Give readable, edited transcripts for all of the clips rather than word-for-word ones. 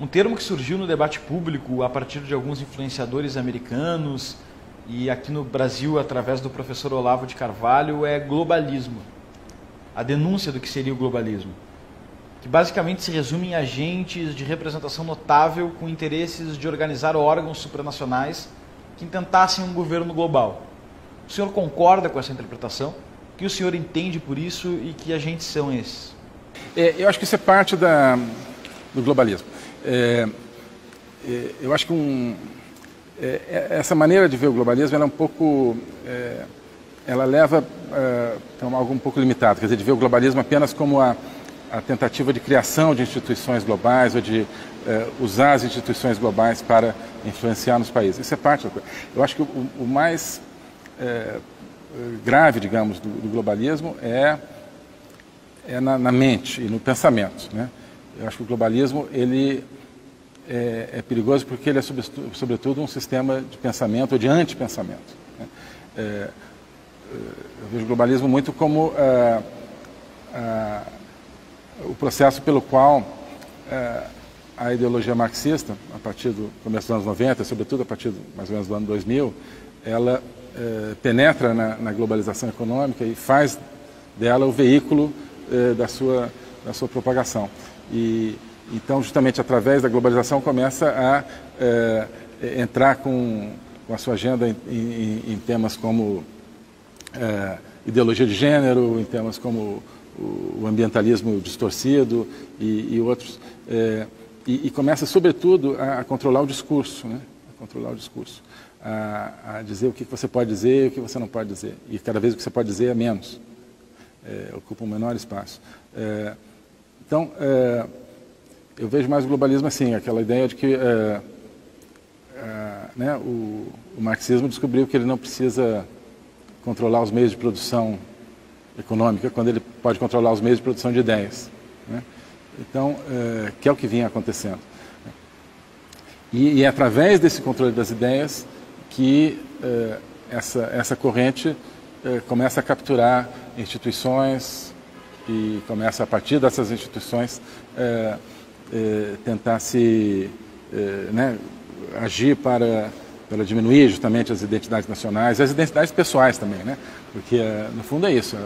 Um termo que surgiu no debate público a partir de alguns influenciadores americanos e aqui no Brasil através do professor Olavo de Carvalho é globalismo. A denúncia do que seria o globalismo, que basicamente se resume em agentes de representação notável com interesses de organizar órgãos supranacionais que intentassem um governo global. O senhor concorda com essa interpretação? O que o senhor entende por isso e que agentes são esses? Eu acho que isso é parte do globalismo. Eu acho que essa maneira de ver o globalismo ela é um pouco, ela leva para algo um pouco limitado, quer dizer, de ver o globalismo apenas como a tentativa de criação de instituições globais ou de usar as instituições globais para influenciar nos países. Isso é parte da coisa. Eu acho que o mais grave, digamos, do globalismo é na mente e no pensamento, né? Eu acho que o globalismo ele é perigoso porque ele é sobretudo um sistema de pensamento ou de antipensamento, né? Eu vejo o globalismo muito como o processo pelo qual a ideologia marxista, a partir do começo dos anos 90, sobretudo a partir mais ou menos do ano 2000, ela penetra na globalização econômica e faz dela o veículo da sua propagação. E então, justamente através da globalização, começa a entrar com a sua agenda em temas como ideologia de gênero, em temas como o ambientalismo distorcido e outros. E começa, sobretudo, a controlar o discurso, né? A controlar o discurso. A dizer o que você pode dizer e o que você não pode dizer. E cada vez o que você pode dizer é menos. Ocupa um menor espaço. Então, eu vejo mais o globalismo assim, aquela ideia de que né, o marxismo descobriu que ele não precisa controlar os meios de produção econômica quando ele pode controlar os meios de produção de ideias, né? Então, que é o que vinha acontecendo. E é através desse controle das ideias que essa corrente começa a capturar instituições e começa, a partir dessas instituições, tentar né, agir para diminuir justamente as identidades nacionais e as identidades pessoais também, né? Porque, no fundo, é isso.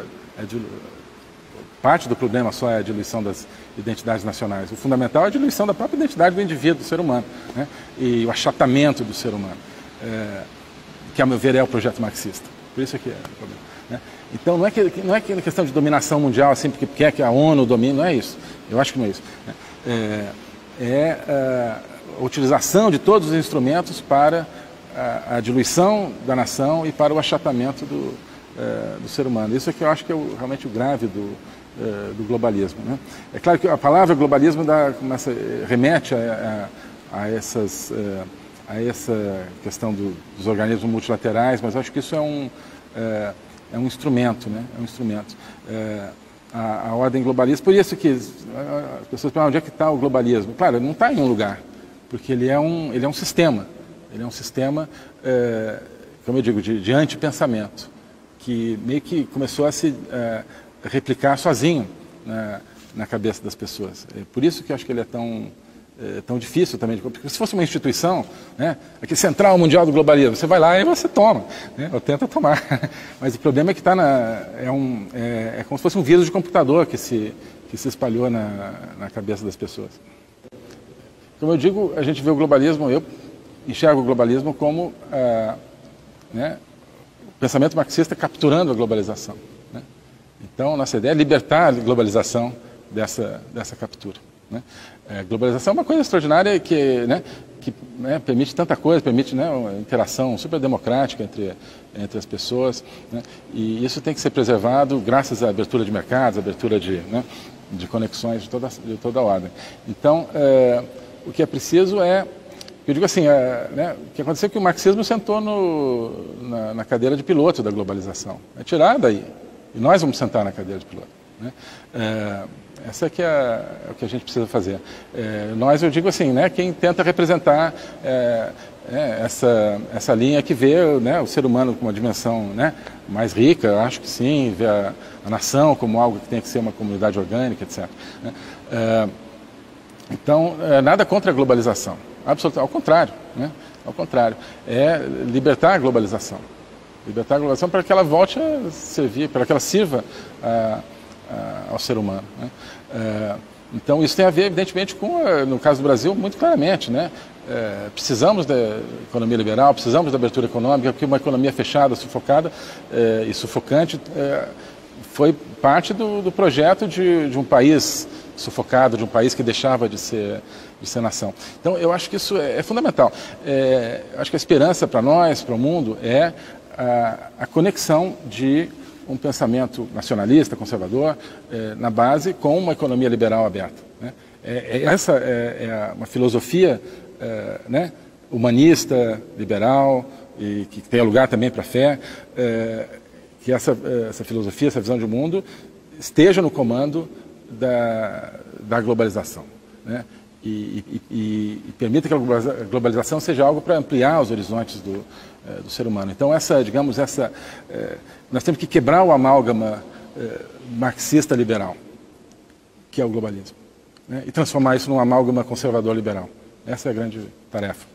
Parte do problema só é a diluição das identidades nacionais. O fundamental é a diluição da própria identidade do indivíduo, do ser humano, né? E o achatamento do ser humano, que, a meu ver, é o projeto marxista. Por isso que é o problema, né? Então, não é questão de dominação mundial, assim, porque quer que a ONU domine, não é isso. Eu acho que não é isso, né? A utilização de todos os instrumentos para a diluição da nação e para o achatamento do ser humano. Isso é que eu acho que é realmente o grave do globalismo, né? É claro que a palavra globalismo remete a essa questão dos organismos multilaterais, mas eu acho que isso é um instrumento, né? É um instrumento. A ordem globalista, por isso que as pessoas perguntam onde é que está o globalismo. Claro, ele não está em um lugar, porque ele é um sistema. Ele é um sistema, como eu digo, de antipensamento, que meio que começou a se replicar sozinho na cabeça das pessoas. É por isso que eu acho que ele é tão difícil também, porque se fosse uma instituição, né, aqui Central Mundial do Globalismo, você vai lá e você toma, né, ou tenta tomar. Mas o problema é que é como se fosse um vírus de computador que se espalhou na cabeça das pessoas. Como eu digo, a gente vê o globalismo, eu enxergo o globalismo como né, o pensamento marxista capturando a globalização, né? Então, nossa ideia é libertar a globalização dessa captura, né? Globalização é uma coisa extraordinária que permite tanta coisa, permite, né, uma interação super democrática entre as pessoas, né? E isso tem que ser preservado graças à abertura de mercados, à abertura de conexões de toda a ordem. Então, o que é preciso eu digo assim, né, o que aconteceu é que o marxismo sentou na cadeira de piloto da globalização. É tirar daí. E nós vamos sentar na cadeira de piloto, né? Essa que é o que a gente precisa fazer. Eu digo assim, né, quem tenta representar essa linha que vê, né, o ser humano com uma dimensão, né, mais rica, eu acho que sim, vê a nação como algo que tem que ser uma comunidade orgânica, etc., né? Então, nada contra a globalização, absolutamente, ao contrário, né? Ao contrário, é libertar a globalização para que ela volte a servir, para que ela sirva ao ser humano, né? Então, isso tem a ver, evidentemente, com, no caso do Brasil, muito claramente, né? Precisamos da economia liberal, precisamos da abertura econômica, porque uma economia fechada, sufocada e sufocante foi parte do projeto de um país sufocado, de um país que deixava de ser nação. Então, eu acho que isso é fundamental. Acho que a esperança para nós, para o mundo, é a conexão de um pensamento nacionalista, conservador, na base, com uma economia liberal aberta, né? Essa é uma filosofia, né, humanista, liberal, e que tem lugar também para a fé, que essa filosofia, essa visão de mundo, esteja no comando da globalização, né? E permita que a globalização seja algo para ampliar os horizontes do ser humano. Então, nós temos que quebrar o amálgama marxista-liberal, que é o globalismo, né? E transformar isso num amálgama conservador-liberal. Essa é a grande tarefa.